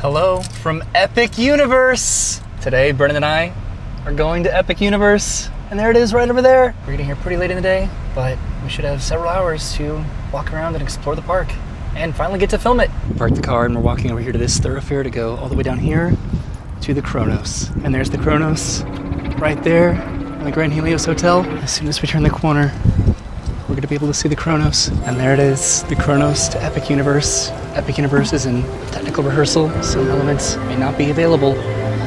Hello from Epic Universe. Today, Brennan and I are going to Epic Universe, and there it is right over there. We're getting here pretty late in the day, but we should have several hours to walk around and explore the park and finally get to film it. We parked the car and we're walking over here to this thoroughfare to go all the way down here to the Kronos. And there's the Kronos right there in the Grand Helios Hotel. As soon as we turn the corner, we're gonna be able to see the Kronos. And there it is, the Kronos to Epic Universe. Epic Universe is in technical rehearsal. Some elements may not be available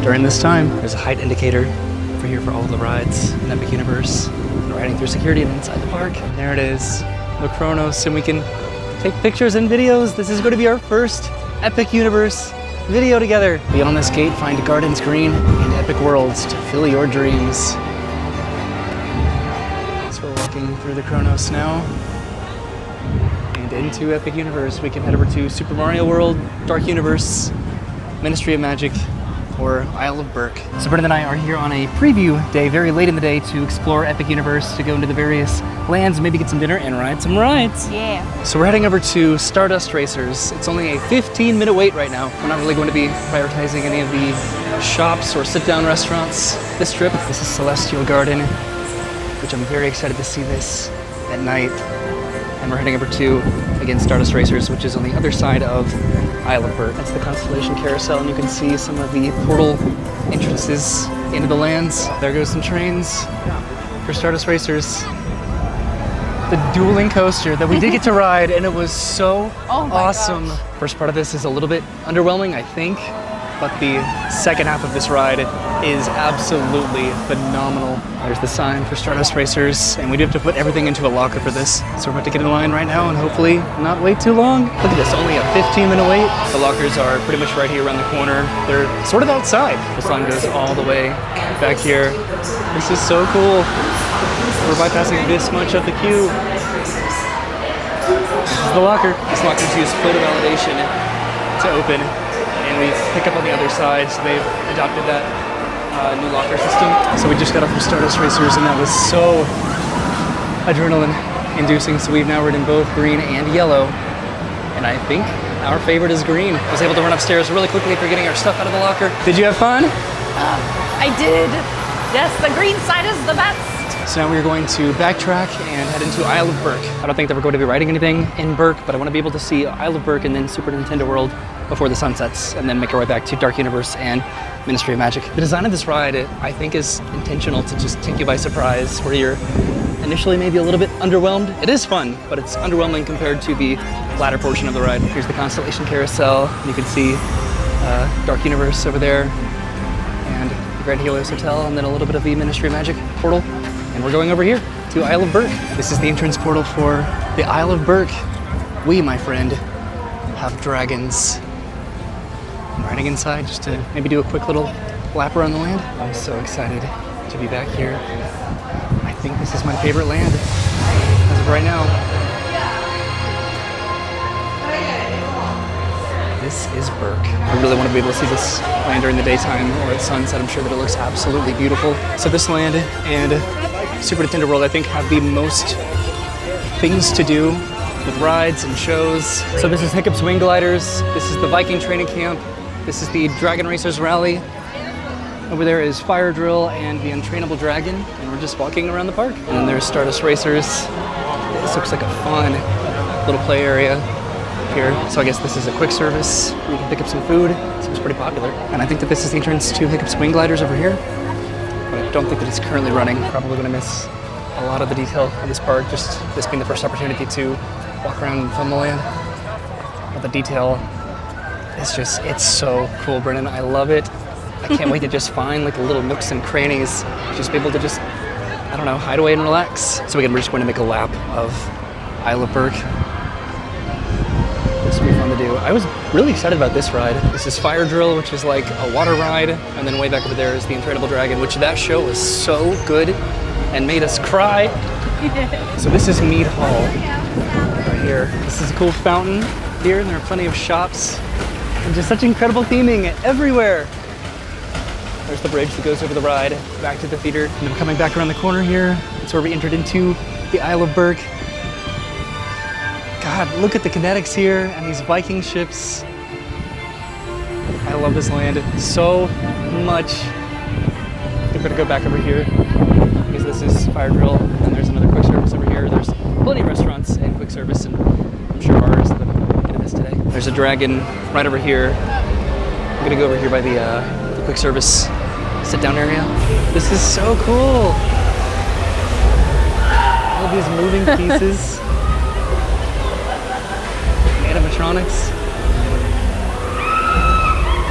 during this time. There's a height indicator for here for all of the rides in Epic Universe. We're riding through security and inside the park. And there it is, the Kronos, and we can take pictures and videos. This is going to be our first Epic Universe video together. Beyond this gate, find Gardens Green and Epic Worlds to fill your dreams. So we're walking through the Kronos now and into Epic Universe. We can head over to Super Mario World, Dark Universe, Ministry of Magic, or Isle of Berk. So Brennan and I are here on a preview day, very late in the day, to explore Epic Universe, to go into the various lands, maybe get some dinner and ride some rides. Yeah. So we're heading over to Stardust Racers. It's only a 15-minute wait right now. We're not really going to be prioritizing any of the shops or sit-down restaurants this trip. This is Celestial Garden, which I'm very excited to see this at night. And we're heading over to, again, Stardust Racers, which is on the other side of Isle of Berk. That's the Constellation Carousel, and you can see some of the portal entrances into the lands. There goes some trains for Stardust Racers. The dueling coaster that we did get to ride, and it was so awesome. Gosh. First part of this is a little bit underwhelming, I think, but the second half of this ride is absolutely phenomenal. There's the sign for Stardust Racers, and we do have to put everything into a locker for this. So we're about to get in line right now and hopefully not wait too long. Look at this, only a 15-minute wait. The lockers are pretty much right here around the corner. They're sort of outside. The sign goes all the way back here. This is so cool. We're bypassing this much of the queue. This is the locker. This lockers use photo validation to open, and we pick up on the other side, so they've adopted that new locker system. So we just got off from Stardust Racers, and that was so adrenaline-inducing. So we've now ridden both green and yellow, and I think our favorite is green. I was able to run upstairs really quickly for getting our stuff out of the locker. Did you have fun? I did. Yes, the green side is the best. So now we're going to backtrack and head into Isle of Berk. I don't think that we're going to be riding anything in Berk, but I want to be able to see Isle of Berk and then Super Nintendo World before the sun sets, and then make our way back to Dark Universe and Ministry of Magic. The design of this ride, I think, is intentional to just take you by surprise, where you're initially maybe a little bit underwhelmed. It is fun, but it's underwhelming compared to the latter portion of the ride. Here's the Constellation Carousel. You can see Dark Universe over there, and the Grand Helios Hotel, and then a little bit of the Ministry of Magic portal. And we're going over here to Isle of Berk. This is the entrance portal for the Isle of Berk. We, my friend, have dragons. I'm riding inside just to maybe do a quick little lap around the land. I'm so excited to be back here. I think this is my favorite land as of right now. This is Berk. I really want to be able to see this land during the daytime or at sunset. I'm sure that it looks absolutely beautiful. So this land and Super Nintendo World, I think, have the most things to do with rides and shows. So this is Hiccup's Wing Gliders. This is the Viking Training Camp. This is the Dragon Racers Rally. Over there is Fire Drill and the Untrainable Dragon. And we're just walking around the park. And then there's Stardust Racers. This looks like a fun little play area here. So I guess this is a quick service. We can pick up some food. It seems pretty popular. And I think that this is the entrance to Hiccup's Wing Gliders over here. But I don't think that it's currently running. Probably gonna miss a lot of the detail of this park, just this being the first opportunity to walk around and film the land. But the detail is just, it's so cool, Brennan. I love it. I can't wait to just find like the little nooks and crannies, just be able to just, I don't know, hide away and relax. So again, we're just going to make a lap of Isle of Berk. This will be fun to do. I was really excited about this ride. This is Fire Drill, which is like a water ride, and then way back over there is the Untrainable Dragon, which that show was so good and made us cry. So this is Mead Hall right here. This is a cool fountain here, and there are plenty of shops and just such incredible theming everywhere. There's the bridge that goes over the ride back to the theater. And then we're coming back around the corner here. It's where we entered into the Isle of Berk. God, look at the kinetics here and these Viking ships. I love this land so much. We're gonna go back over here because this is Fire Drill, and there's another quick service over here. There's plenty of restaurants and quick service, and I'm sure bars that I'm gonna miss today. There's a dragon right over here. I'm gonna go over here by the quick service sit-down area. This is so cool. All these moving pieces, animatronics.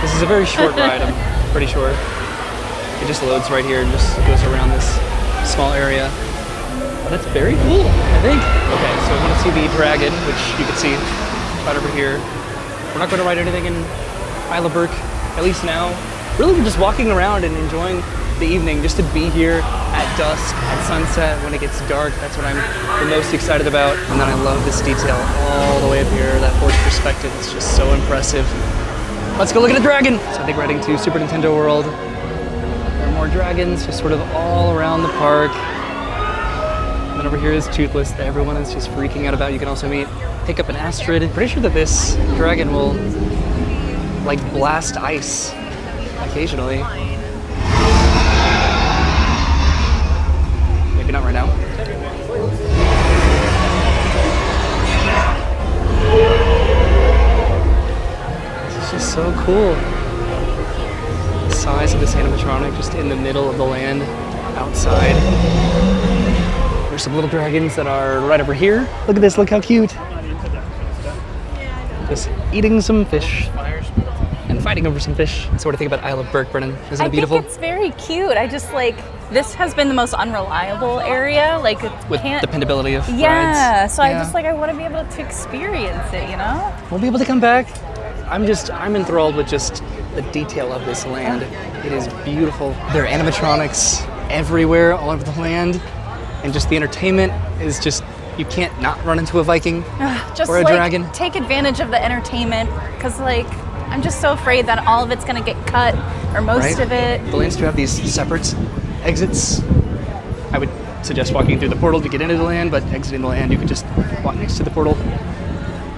This is a very short ride. I'm pretty sure. It just loads right here and just goes around this small area. But it's very cool, I think. Okay, so I want to see the dragon, which you can see right over here. We're not going to ride anything in Berk, at least now. Really, we're just walking around and enjoying the evening, just to be here at dusk, at sunset, when it gets dark. That's what I'm the most excited about. And then I love this detail all the way up here, that forward perspective. It's just so impressive. Let's go look at a dragon. So I think we're heading to Super Nintendo World. There are more dragons just sort of all around the park. And then over here is Toothless that everyone is just freaking out about. You can also pick up an Astrid. Pretty sure that this dragon will like blast ice occasionally. Maybe not right now. This is just so cool. The size of this animatronic just in the middle of the land outside. There's some little dragons that are right over here. Look at this, look how cute. Just eating some fish and fighting over some fish. So what do you think about Berk, Brennan? Isn't it beautiful? I think it's very cute. I just like, this has been the most unreliable area. Like, it With can't... dependability of rides. So I just like, I want to be able to experience it, you know? We'll be able to come back. I'm enthralled with just the detail of this land. It is beautiful. There are animatronics everywhere, all over the land. And just the entertainment is just, you can't not run into a Viking Just or a like, dragon. take advantage of the entertainment, because like, I'm just so afraid that all of it's gonna get cut, or most of it. The lands do have these separate exits. I would suggest walking through the portal to get into the land, but exiting the land, you could just walk next to the portal.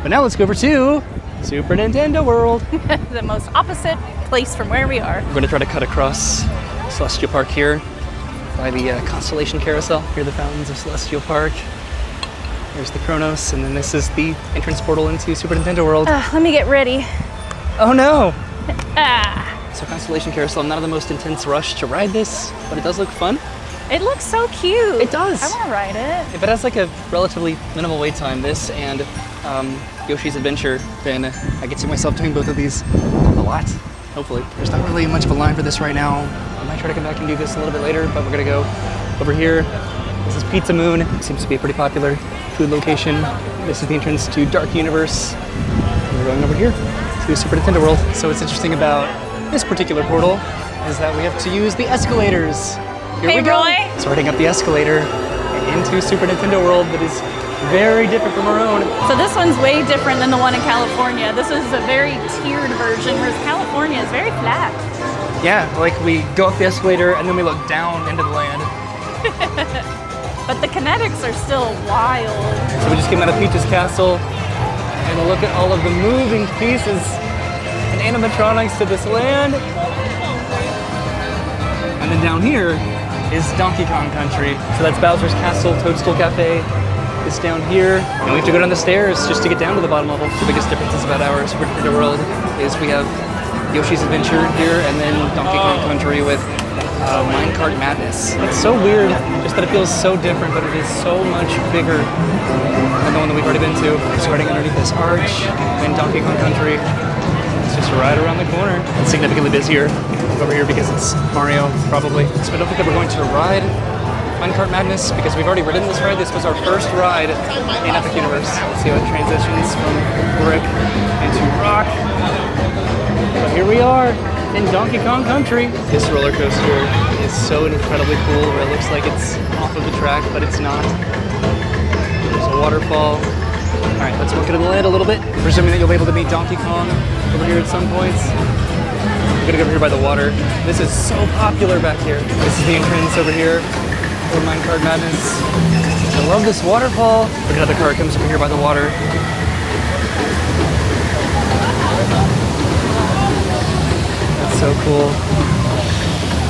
But now let's go over to Super Nintendo World. The most opposite place from where we are. We're gonna try to cut across Celestial Park here by the Constellation Carousel. Here are the fountains of Celestial Park. There's the Kronos, and then this is the entrance portal into Super Nintendo World. Let me get ready. Oh no! So Constellation Carousel, not the most intense rush to ride this, but it does look fun. It looks so cute. It does. I want to ride it. If it has like a relatively minimal wait time, this and Yoshi's Adventure, then I can see myself doing both of these a lot, hopefully. There's not really much of a line for this right now. I might try to come back and do this a little bit later, but we're gonna go over here. This is Pizza Moon. It seems to be a pretty popular food location. This is the entrance to Dark Universe. We're going over here to Super Nintendo World. So what's interesting about this particular portal is that we have to use the escalators. Here we go. Roy. So we're heading up the escalator into Super Nintendo World that is very different from our own. So this one's way different than the one in California. This is a very tiered version, whereas California is very flat. Yeah, like we go up the escalator and then we look down into the land. But the kinetics are still wild. So we just came out of Peach's Castle and look at all of the moving pieces and animatronics to this land. And then down here is Donkey Kong Country. So that's Bowser's Castle. Toadstool Cafe is down here. And we have to go down the stairs just to get down to the bottom level. The biggest differences about our Super Nintendo World is we have Yoshi's Adventure here and then Donkey Kong Country with Minecart Madness. It's so weird, just that it feels so different, but it is so much bigger than the one that we've already been to. Starting underneath this arch in Donkey Kong Country. It's just right around the corner. It's significantly busier over here because it's Mario, probably. So I don't think that we're going to ride Minecart Madness because we've already ridden this ride. This was our first ride in Epic Universe. Let's see how it transitions from brick into rock. But here we are in Donkey Kong Country. This roller coaster is so incredibly cool where it looks like it's off of the track, but it's not. There's a waterfall. All right, let's walk into the land a little bit. Presuming that you'll be able to meet Donkey Kong over here at some points. We're gonna go over here by the water. This is so popular back here. This is the entrance over here for Minecart Madness. I love this waterfall. Look, another car comes over here by the water. so cool.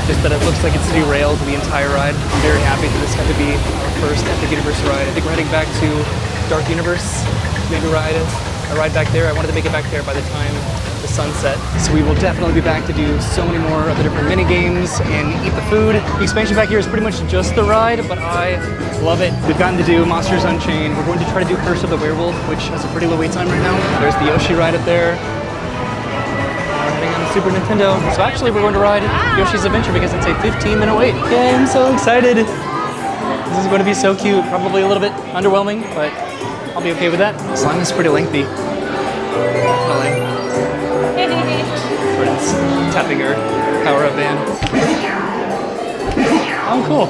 Just that it looks like it's derailed the entire ride. I'm very happy that this got to be our first Epic Universe ride. I think we're heading back to Dark Universe, maybe ride back there. I wanted to make it back there by the time the sun set. So we will definitely be back to do so many more of the different mini games and eat the food. The expansion back here is pretty much just the ride, but I love it. We've gotten to do Monsters Unchained. We're going to try to do Curse of the Werewolf, which has a pretty low wait time right now. There's the Yoshi ride up there. We're heading on the Super Nintendo. So actually we're going to ride Yoshi's Adventure because it's a 15-minute wait. Yeah, I'm so excited. This is going to be so cute. Probably a little bit underwhelming, but I'll be okay with that. Slime is pretty lengthy. Definitely. Jordan's tapping her power-up band. Oh, cool.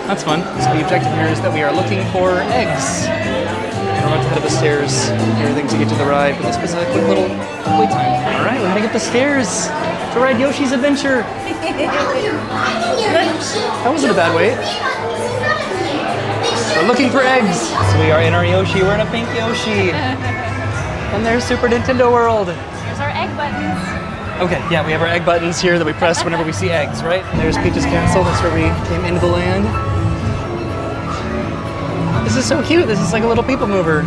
That's fun. So the objective here is that we are looking for eggs. And we're about to head up the stairs. Everything to get to the ride, but this was a quick little wait time. All right, we're heading up the stairs to ride Yoshi's Adventure. That wasn't a bad wait. We're looking for eggs. So we are in our Yoshi. We're in a pink Yoshi. And there's Super Nintendo World. Here's our egg buttons. Okay, yeah, we have our egg buttons here that we press whenever we see eggs, right? And there's Peach's Castle. That's where we came into the land. This is so cute. This is like a little people mover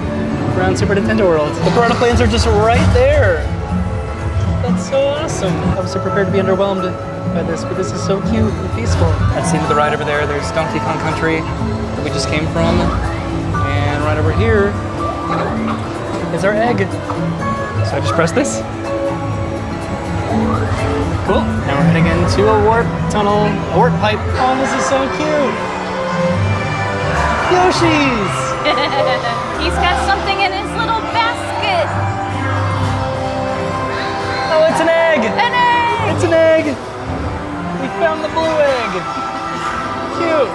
around Super Nintendo World. The piranha planes are just right there. That's so awesome. I was so prepared to be underwhelmed by this, but this is so cute and peaceful. That's the end of the ride over there. There's Donkey Kong Country that we just came from. And right over here is our egg. So I just press this. Cool. Now we're heading into a warp tunnel, a warp pipe. Oh, this is so cute. Yoshi's! He's got something in his little basket. Oh, it's an egg! An egg! It's an egg! We found the blue egg! Cute!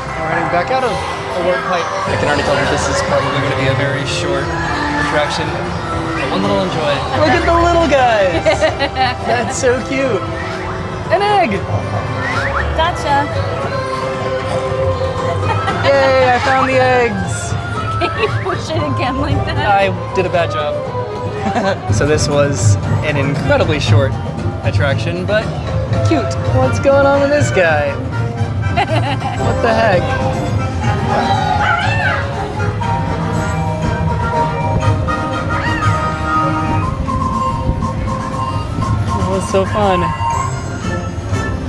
Now we're heading back out of the warp pipe. I can already tell that this is probably going to be a very short attraction. But one that I'll enjoy. Look at the little guys! That's so cute! An egg! Gotcha. Yay, I found the eggs! Can you push it again like that? I did a bad job. So this was an incredibly short attraction, but cute. What's going on with this guy? What the heck? That was so fun.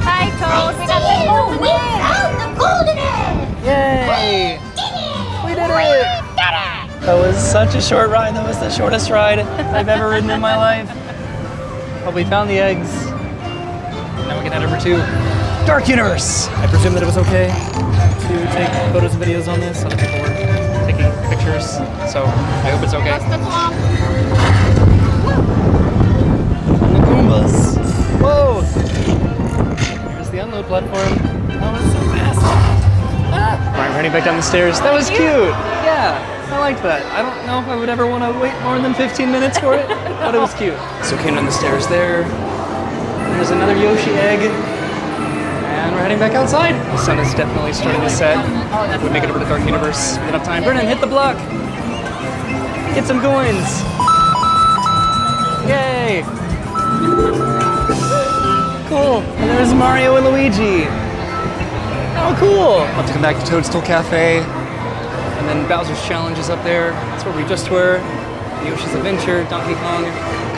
Hi, Toad. We got the golden egg. The golden egg! Yay! We did it! That was such a short ride. That was the shortest ride I've ever ridden in my life. But we found the eggs. Now we can head over to Dark Universe. I presume that it was okay to take photos and videos on this. Other people were taking pictures, so I hope it's okay. And the Goombas. Whoa! There's the unload platform. That was so fast. Ah. All right, we're heading back down the stairs. That was cute. Yeah. I liked that. I don't know if I would ever want to wait more than 15 minutes for it, but it was cute. So we came down the stairs there. There's another Yoshi egg. And we're heading back outside. The sun is definitely starting to set. If we make it over to Dark Universe with enough time. Brennan, hit the block. Get some coins. Yay. Cool. And there's Mario and Luigi. Oh, cool. I'll have to come back to Toadstool Cafe. And then Bowser's Challenge is up there. That's where we just were. Yoshi's Adventure, Donkey Kong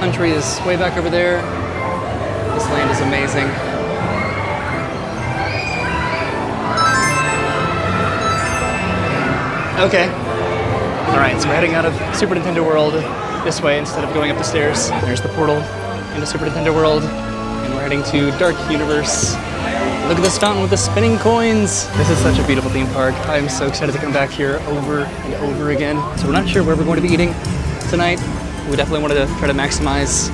Country is way back over there. This land is amazing. Okay. All right, so we're heading out of Super Nintendo World this way instead of going up the stairs. There's the portal into Super Nintendo World. And we're heading to Dark Universe. Look at this fountain with the spinning coins. This is such a beautiful theme park. I'm so excited to come back here over and over again. So we're not sure where we're going to be eating tonight. We definitely wanted to try to maximize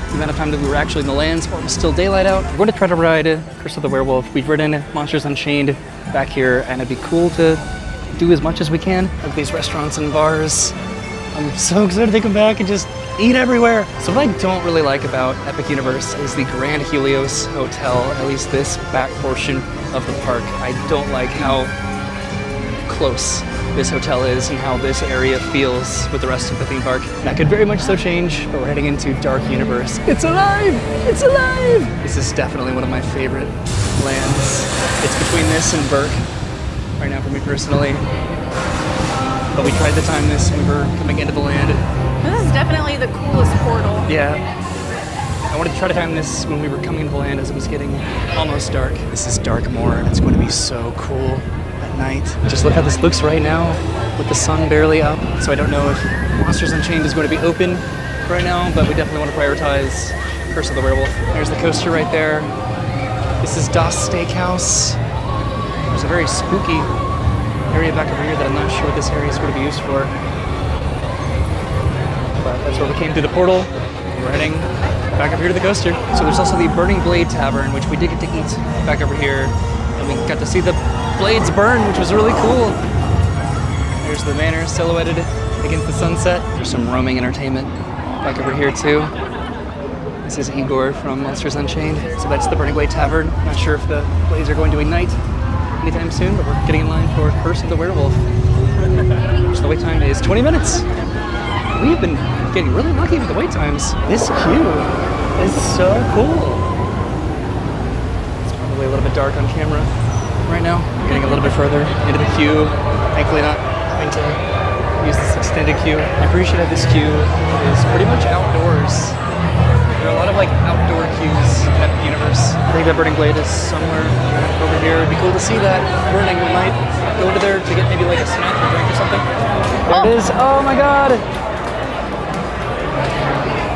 the amount of time that we were actually in the lands while it was still daylight out. We're going to try to ride Curse of the Werewolf. We've ridden Monsters Unchained back here, and it'd be cool to do as much as we can of these restaurants and bars. I'm so excited to come back and just eat everywhere. So what I don't really like about Epic Universe is the Grand Helios Hotel, at least this back portion of the park. I don't like how close this hotel is and how this area feels with the rest of the theme park. That could very much so change, but we're heading into Dark Universe. It's alive! It's alive! This is definitely one of my favorite lands. It's between this and Berk right now for me personally. But we tried to time this when we were coming into the land. This is definitely the coolest portal. Yeah. I wanted to try to time this when we were coming into the land as it was getting almost dark. This is Darkmoor, and it's going to be so cool at night. Just look how this looks right now with the sun barely up. So I don't know if Monsters Unchained is going to be open right now, but we definitely want to prioritize Curse of the Werewolf. There's the coaster right there. This is Dusk Steakhouse. There's a very spooky area back over here that I'm not sure what this area is going to be used for. But that's where we came through the portal. We're heading back up here to the coaster. So there's also the Burning Blade Tavern, which we did get to eat back over here. And we got to see the blades burn, which was really cool. There's the manor silhouetted against the sunset. There's some roaming entertainment back over here too. This is Igor from Monsters Unchained. So that's the Burning Blade Tavern. Not sure if the blades are going to ignite anytime soon, but we're getting in line for Curse of the Werewolf. So the wait time is 20 minutes. We've been getting really lucky with the wait times. This queue is so cool. It's probably a little bit dark on camera right now. We're getting a little bit further into the queue. Thankfully not having to use this extended queue. I appreciate that this queue is pretty much outdoors. There are a lot of like outdoor queues in Epic Universe. I think that Burning Blade is somewhere over here. It'd be cool to see that burning. We might go over there to get maybe like a snack or drink or something. There it is. Oh my god.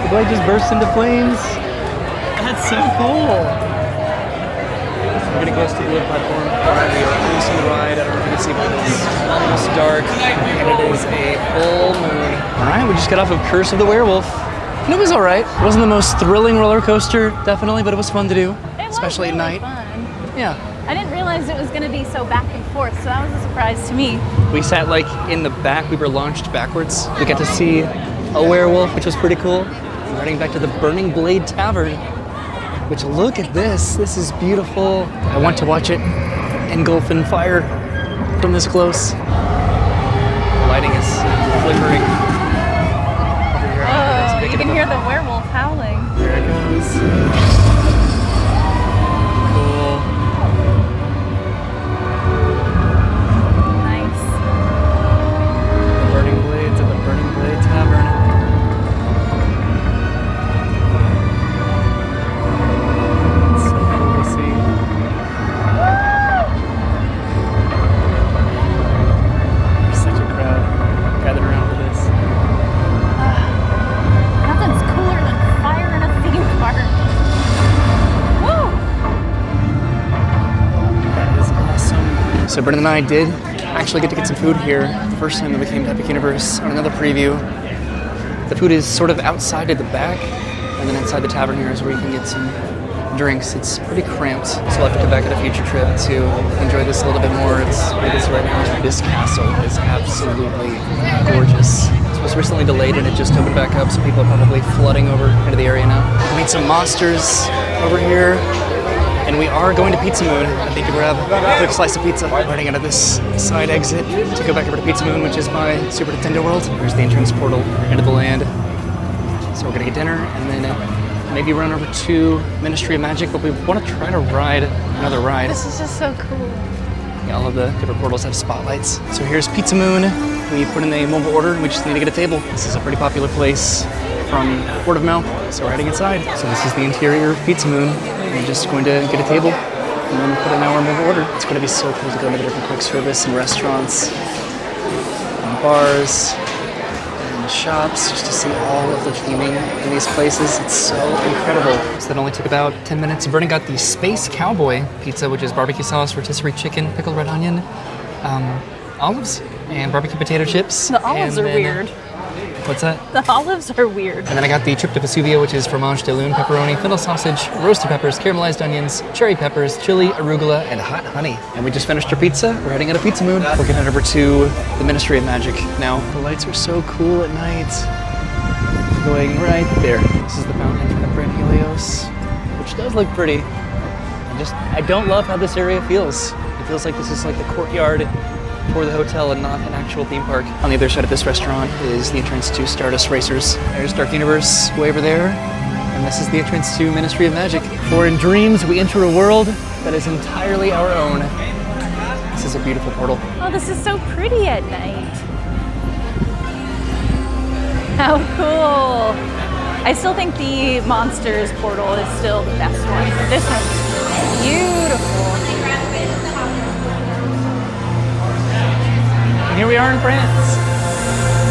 The blade just burst into flames. That's so cool. We're getting close to the wood platform. Alright, we are releasing the ride. I don't know if you can see, but it's almost dark. And it is a full moon. Alright, we just got off of Curse of the Werewolf. And it was alright. It wasn't the most thrilling roller coaster, definitely, but it was fun to do. Especially at night. Fun. Yeah. I didn't realize it was going to be so back and forth, so that was a surprise to me. We sat like in the back. We were launched backwards. We got to see a werewolf, which was pretty cool. We're heading back to the Burning Blade Tavern, which look at this. This is beautiful. I want to watch it engulf in fire from this close. The lighting is flickering. Oh, you can hear the werewolf howling. There it goes. Cool. Nice. The Burning Blades at the Burning Blade Tavern. It's so cool to see. There's such a crowd gathered around for this. Nothing's cooler than fire in a theme park. Woo! That is awesome. So Brennan and I did actually get to get some food here the first time that we came to Epic Universe on another preview. The food is sort of outside at the back, and then inside the tavern here is where you can get some drinks. It's pretty cramped, so I'll have to come back at a future trip to enjoy this a little bit more. It's like this right now. This castle is absolutely gorgeous. It was recently delayed and it just opened back up, so people are probably flooding over into the area now. We meet some monsters over here, and we are going to Pizza Moon. I need to grab a quick slice of pizza. We're heading out of this side exit to go back over to Pizza Moon, which is my Super Nintendo world. There's the entrance portal into the land. So we're gonna get dinner and then maybe run over to Ministry of Magic, but we want to try to ride another ride. This is just so cool. Yeah, all of the different portals have spotlights. So here's Pizza Moon. We put in a mobile order and we just need to get a table. This is a pretty popular place from word of mouth, so we're heading inside. So this is the interior of Pizza Moon. We're just going to get a table and then put in our mobile order. It's going to be so cool to go into the different quick service and restaurants and bars and shops just to see all of the theming in these places. It's so incredible. So that only took about 10 minutes. Vernon got the Space Cowboy pizza, which is barbecue sauce, rotisserie chicken, pickled red onion, olives, and barbecue potato chips. The olives are weird. What's that? The olives are weird. And then I got the trip to Vesuvio, which is fromage de lune, pepperoni, fennel sausage, roasted peppers, caramelized onions, cherry peppers, chili, arugula, and hot honey. And we just finished our pizza. We're heading out of Pizza Moon. We're gonna head over to the Ministry of Magic now. The lights are so cool at night. Going right there. This is the fountain in front of Grand Helios, which does look pretty. I don't love how this area feels. It feels like this is like the courtyard for the hotel and not an actual theme park. On the other side of this restaurant is the entrance to Stardust Racers. There's Dark Universe way over there, and this is the entrance to Ministry of Magic. For in dreams, we enter a world that is entirely our own. This is a beautiful portal. Oh, this is so pretty at night. How cool. I still think the Monsters portal is still the best one. This one's beautiful. And here we are in France.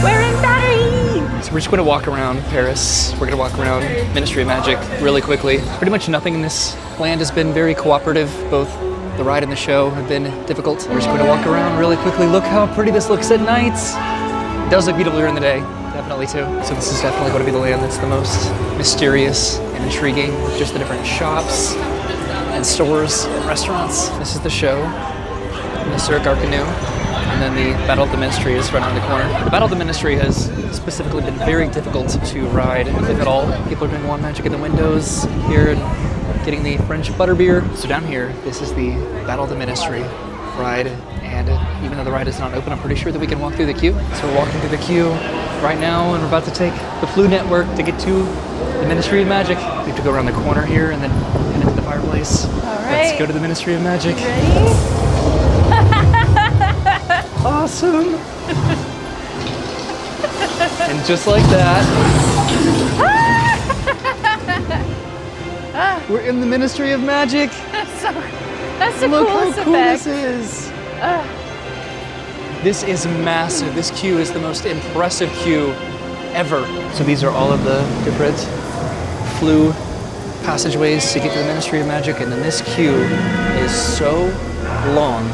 We're in Paris! So we're just going to walk around Paris. We're going to walk around Ministry of Magic really quickly. Pretty much nothing in this land has been very cooperative. Both the ride and the show have been difficult. We're just going to walk around really quickly. Look how pretty this looks at night. It does look beautiful during the day, definitely too. So this is definitely going to be the land that's the most mysterious and intriguing. Just the different shops and stores and restaurants. This is the show, the Cirque Arcanu. And then the Battle of the Ministry is right around the corner. The Battle of the Ministry has specifically been very difficult to ride, if at all. People are doing wand magic in the windows here and getting the French butterbeer. So down here, this is the Battle of the Ministry ride. And even though the ride is not open, I'm pretty sure that we can walk through the queue. So we're walking through the queue right now, and we're about to take the Flu Network to get to the Ministry of Magic. We have to go around the corner here and then head into the fireplace. All right. Let's go to the Ministry of Magic. Ready? Awesome! And just like that, we're in the Ministry of Magic. That's the Look coolest how cool effect. this is. This is massive. This queue is the most impressive queue ever. So these are all of the different Flu passageways to get to the Ministry of Magic, and then this queue is so long.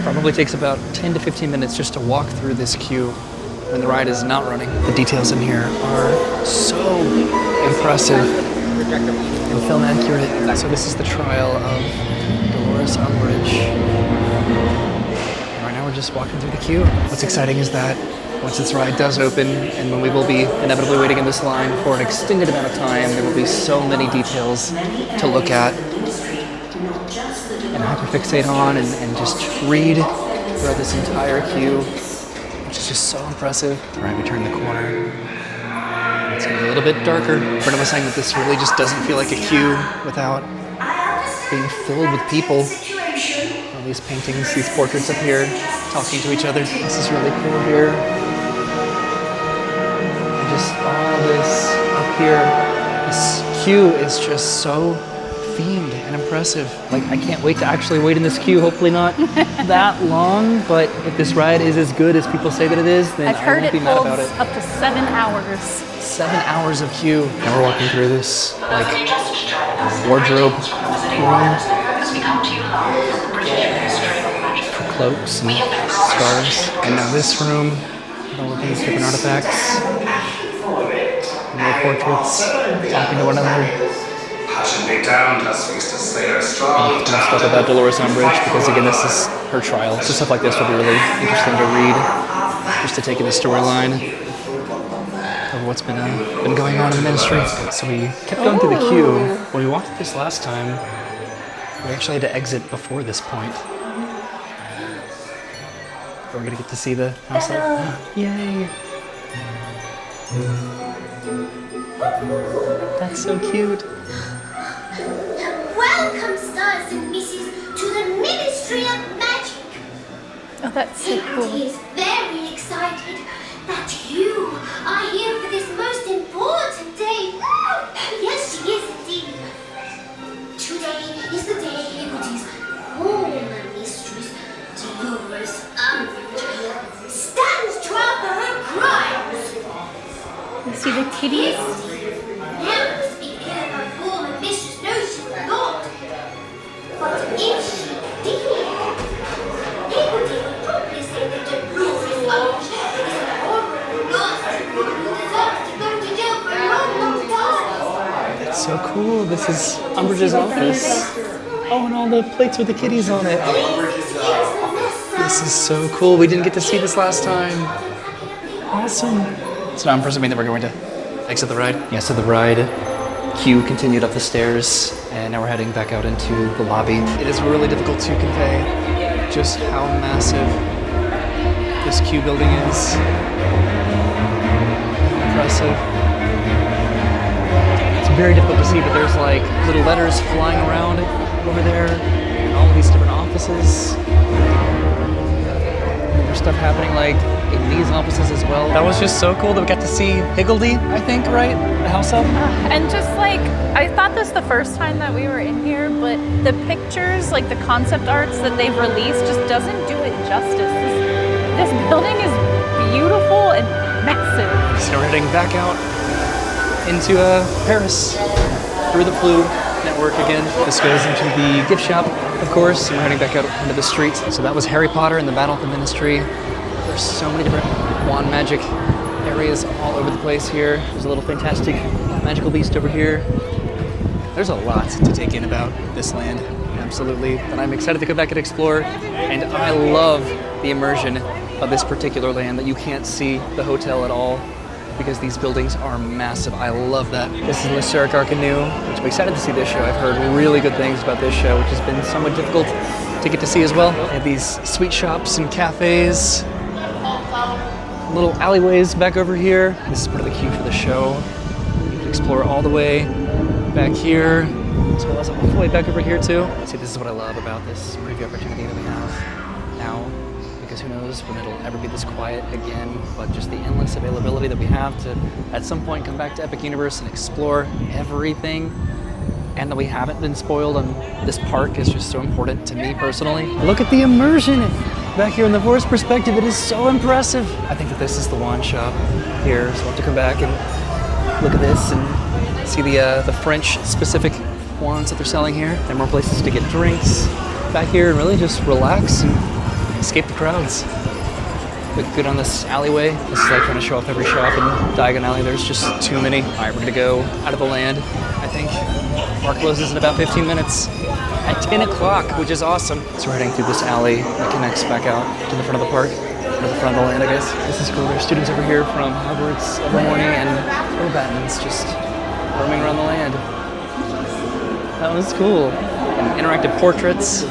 Probably takes about 10 to 15 minutes just to walk through this queue when the ride is not running. The details in here are so impressive and film accurate. So this is the trial of Dolores Umbridge. And right now we're just walking through the queue. What's exciting is that once this ride does open, and when we will be inevitably waiting in this line for an extended amount of time, there will be so many details to look at and hyperfixate on and just read throughout this entire queue, which is just so impressive. All right, we turn the corner. It's gonna be a little bit darker. Brenna was saying that this really just doesn't feel like a queue without being filled with people. All these paintings, these portraits up here, talking to each other. This is really cool here. And just all this up here. This queue is just so themed and impressive. Like, I can't wait to actually wait in this queue. Hopefully not that long, but if this ride is as good as people say that it is, then I won't be mad about it. Up to 7 hours. 7 hours of queue. And we're walking through this, like, wardrobe room for cloaks and scarves. And now this room, with all of these different artifacts, and more portraits, talking to one another. Stuff about Dolores Umbridge, because again, this is her trial. So stuff like this will be really interesting to read, just to take in the storyline of what's been going on in the ministry. So we kept going through the queue. When we walked this last time, we actually had to exit before this point. We're gonna get to see the house light. Yay! That's so cute. Welcome, stars and misses, to the Ministry of Magic. Oh, that's so He cool. is very excited that you are here for this most important day. Yes, she is indeed. Today is the day it is all the mistress, Dolores Umbridge, stands trial for her crimes. You see the kitties? Never speak ill of her former mistress, no, she will not. But if she did, he would even probably say that Dolores Umbridge is a horrible, nasty woman who deserves to go to jail for a long, long time. That's so cool. This is Umbridge's office. Oh, and all the plates with the kitties on it. This is so cool. We didn't get to see this last time. Awesome. So now I'm presuming that we're going to exit the ride. Yeah, so the ride queue continued up the stairs, and now we're heading back out into the lobby. It is really difficult to convey just how massive this Q building is. Impressive. It's very difficult to see, but there's like little letters flying around over there, and all these different offices. There's stuff happening like in these offices as well. That was just so cool that we got to see Higgledy, I think, right? The house elf. And just like, I thought this the first time that we were in here, but the pictures, like the concept arts that they've released just doesn't do it justice. This building is beautiful and massive. So we're heading back out into Paris through the Flu network again. This goes into the gift shop, of course, and we're heading back out into the streets. So that was Harry Potter and the Battle of the Ministry. There's so many different wand magic areas all over the place here. There's a little fantastic magical beast over here. There's a lot to take in about this land, absolutely. But I'm excited to come back and explore, and I love the immersion of this particular land that you can't see the hotel at all because these buildings are massive. I love that. This is L'Historique Arcanu, which I'm excited to see this show. I've heard really good things about this show, which has been somewhat difficult to get to see as well. They have these sweet shops and cafes, little alleyways back over here. This is part of the queue for the show. You can explore all the way back here, as well as all the way back over here too. See, this is what I love about this preview opportunity that we have now, because who knows when it'll ever be this quiet again, but just the endless availability that we have to, at some point, come back to Epic Universe and explore everything, and that we haven't been spoiled on this park is just so important to me personally. Look at the immersion back here in the forest perspective. It is so impressive. I think that this is the wand shop here, so we'll have to come back and look at this and see the French specific wands that they're selling here. There are more places to get drinks back here and really just relax and escape the crowds. Look good on this alleyway. This is like trying to show off every shop in Diagon Alley. There's just too many. All right, we're gonna go out of the land, I think. Park closes in about 15 minutes at 10 o'clock, which is awesome. So we're heading through this alley that connects back out to the front of the park, or the front of the land, I guess. This is cool. There's students over here from Hogwarts every morning and Batmans just roaming around the land. That was cool. And interactive portraits.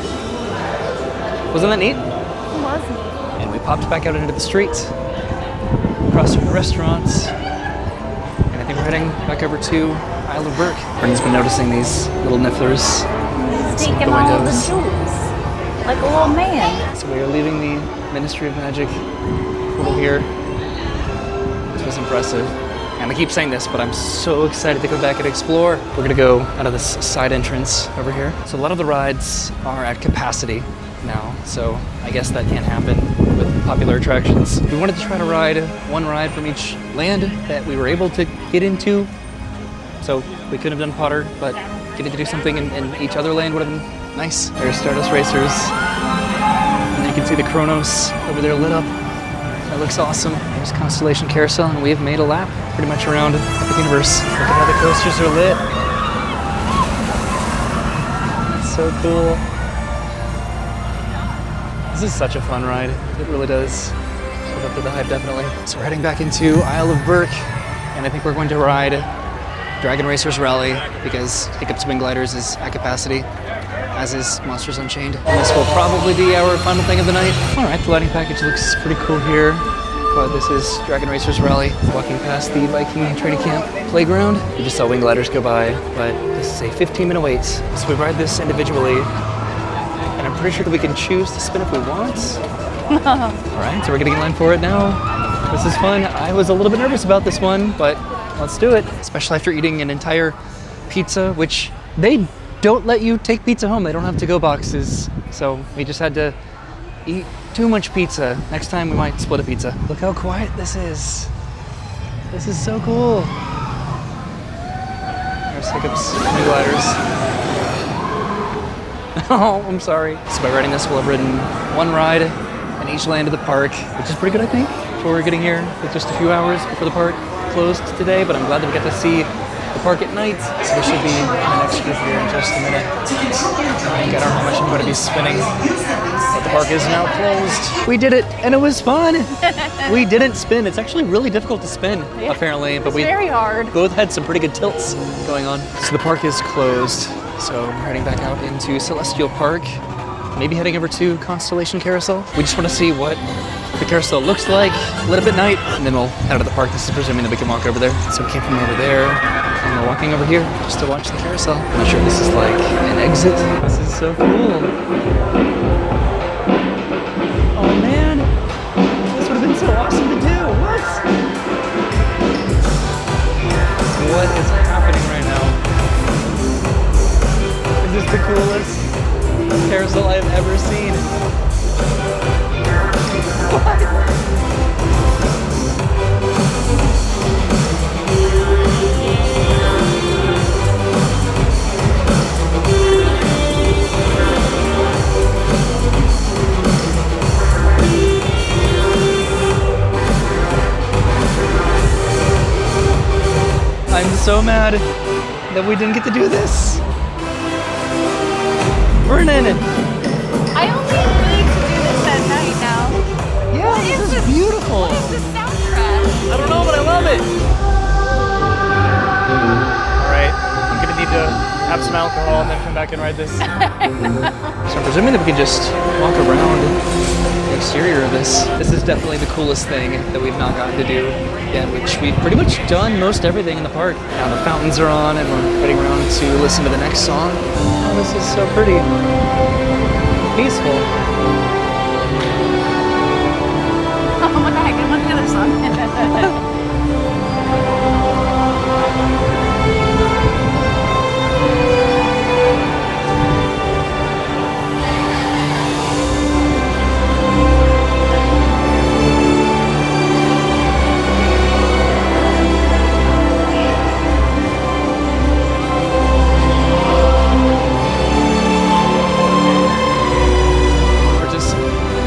Wasn't that neat? It was neat. And we popped back out into the streets, across from the restaurants, and I think we're heading back over to Isle of Berk. Brendan's been noticing these little nifflers. He's taking all the jewels, like a little man. So we are leaving the Ministry of Magic portal here. This was impressive. And I keep saying this, but I'm so excited to go back and explore. We're gonna go out of this side entrance over here. So a lot of the rides are at capacity now, so I guess that can't happen with popular attractions. We wanted to try to ride one ride from each land that we were able to get into. So we couldn't have done Potter, but getting to do something in each other land would have been nice. There's Stardust Racers. And then you can see the Chronos over there lit up. That looks awesome. There's Constellation Carousel, and we have made a lap pretty much around Epic Universe. Look at how the coasters are lit. That's so cool. This is such a fun ride. It really does live up to the hype, definitely. So we're heading back into Isle of Berk, and I think we're going to ride Dragon Racers Rally because Hiccup's Wing Gliders is at capacity, as is Monsters Unchained. And this will probably be our final thing of the night. All right, the lighting package looks pretty cool here. But this is Dragon Racers Rally, walking past the Viking training camp playground. We just saw Wing Gliders go by, but this is a 15-minute wait. So we ride this individually, and I'm pretty sure that we can choose to spin if we want. All right, so we're getting in line for it now. This is fun. I was a little bit nervous about this one, but let's do it. Especially after eating an entire pizza, which they don't let you take pizza home. They don't have to-go boxes. So we just had to eat too much pizza. Next time we might split a pizza. Look how quiet this is. This is so cool. There's Hiccup's Wing Gliders. Oh, I'm sorry. So by riding this, we'll have ridden one ride in each land of the park, which is pretty good, I think, for we're getting here with just a few hours before the park closed today, but I'm glad that we got to see the park at night. So this should be the next group here in just a minute. I don't know how much I'm going to be spinning, but the park is now closed. We did it, and it was fun. We didn't spin. It's actually really difficult to spin, apparently, but we very hard. Both had some pretty good tilts going on. So the park is closed. So we're heading back out into Celestial Park, maybe heading over to Constellation Carousel. We just want to see what the carousel looks like, lit up at night, and then we'll head out of the park. This is presuming that we can walk over there. So we came from over there, and we're walking over here just to watch the carousel. I'm not sure if this is like an exit. This is so cool. Oh man, this would have been so awesome to do. What is happening right now? Is this the coolest carousel I've ever seen? I'm so mad that we didn't get to do this. Brennan! I only need to do this at night now. Yeah, this is beautiful. What is this soundtrack? I don't know, but I love it. All right, I'm gonna need to have some alcohol and then come back and ride this. So I'm presuming that we can just walk around the exterior of this. This is definitely the coolest thing that we've not gotten to do yet, which we've pretty much done most everything in the park. Now the fountains are on and we're heading around to listen to the next song. Oh, this is so pretty. Peaceful. Oh my heck, I'm looking at this song.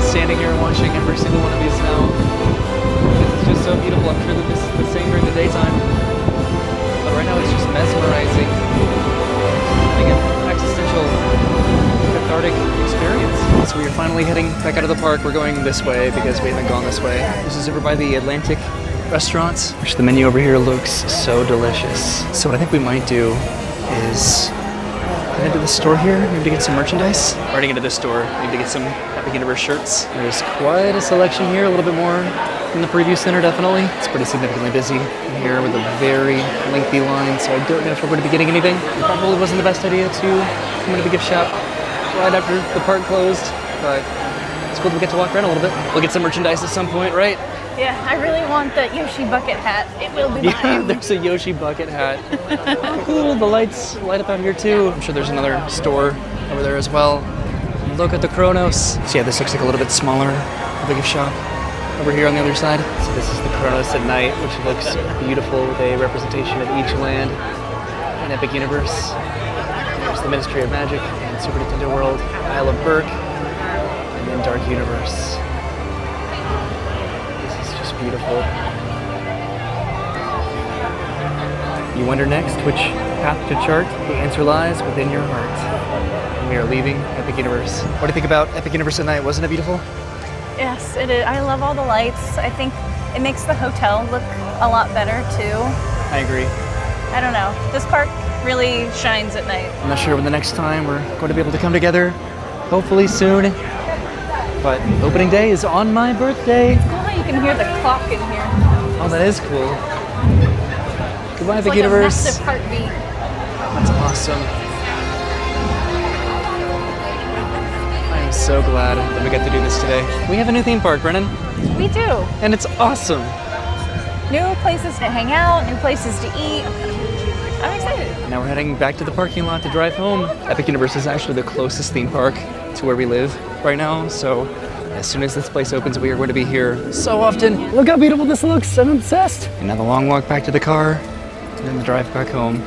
Standing here and watching every single one of these now. It's just so beautiful. I'm sure that this is the same during the daytime. But right now it's just mesmerizing. Having an existential, cathartic experience. So we are finally heading back out of the park. We're going this way because we haven't gone this way. This is over by the Atlantic restaurants, which the menu over here looks so delicious. So what I think we might do is head into the store here, maybe to get some merchandise. Riding into this store, maybe to get some Epic Universe shirts. There's quite a selection here, a little bit more than the preview center, definitely. It's pretty significantly busy in here with a very lengthy line, so I don't know if we're going to be getting anything. It probably wasn't the best idea to come into the gift shop right after the park closed, but it's cool that we get to walk around a little bit. We'll get some merchandise at some point, right? Yeah, I really want the Yoshi bucket hat. It will be Yeah, mine. there's a Yoshi bucket hat. Oh, cool, the lights light up out here too. I'm sure there's another store over there as well. Look at the Kronos. So yeah, this looks like a little bit smaller of a gift shop over here on the other side. So this is the Kronos at night, which looks beautiful with a representation of each land in Epic Universe. There's the Ministry of Magic and Super Nintendo World, Isle of Berk, and then Dark Universe. Beautiful. You wonder next which path to chart? The answer lies within your heart. And we are leaving Epic Universe. What do you think about Epic Universe at night? Wasn't it beautiful? Yes, it is. I love all the lights. I think it makes the hotel look a lot better too. I agree. I don't know. This park really shines at night. I'm not sure when the next time we're going to be able to come together. Hopefully soon. But opening day is on my birthday. It's cool how you can hear the clock in here. Oh, that is cool. Goodbye, It's Epic like Universe. a massive heartbeat. That's awesome. I am so glad that we got to do this today. We have a new theme park, Brennan, We do. and it's awesome. New places to hang out, new places to eat. I'm excited. Now we're heading back to the parking lot to drive home. Epic Universe is actually the closest theme park to where we live right now, so as soon as this place opens, we are going to be here so often. Look how beautiful this looks. I'm obsessed. And now the long walk back to the car, and then the drive back home,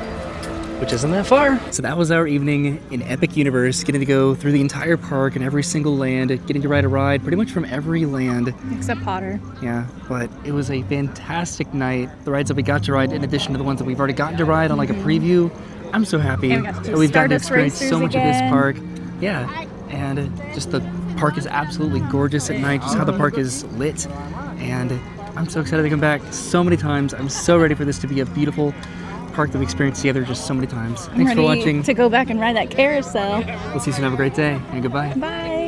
which isn't that far. So that was our evening in Epic Universe, getting to go through the entire park and every single land, getting to ride a ride pretty much from every land. Except Potter. Yeah, but it was a fantastic night. The rides that we got to ride, in addition to the ones that we've already gotten to ride on like a preview, I'm so happy And we got to that we've gotten to Stardust experience so Racers much of this again. park. Yeah, and just the park is absolutely gorgeous at night, just how the park is lit. And I'm so excited to come back so many times. I'm so ready for this to be a beautiful park that we experienced together just so many times. Thanks for watching. To go back and ride that carousel. We'll see you soon. Have a great day, and goodbye. Bye.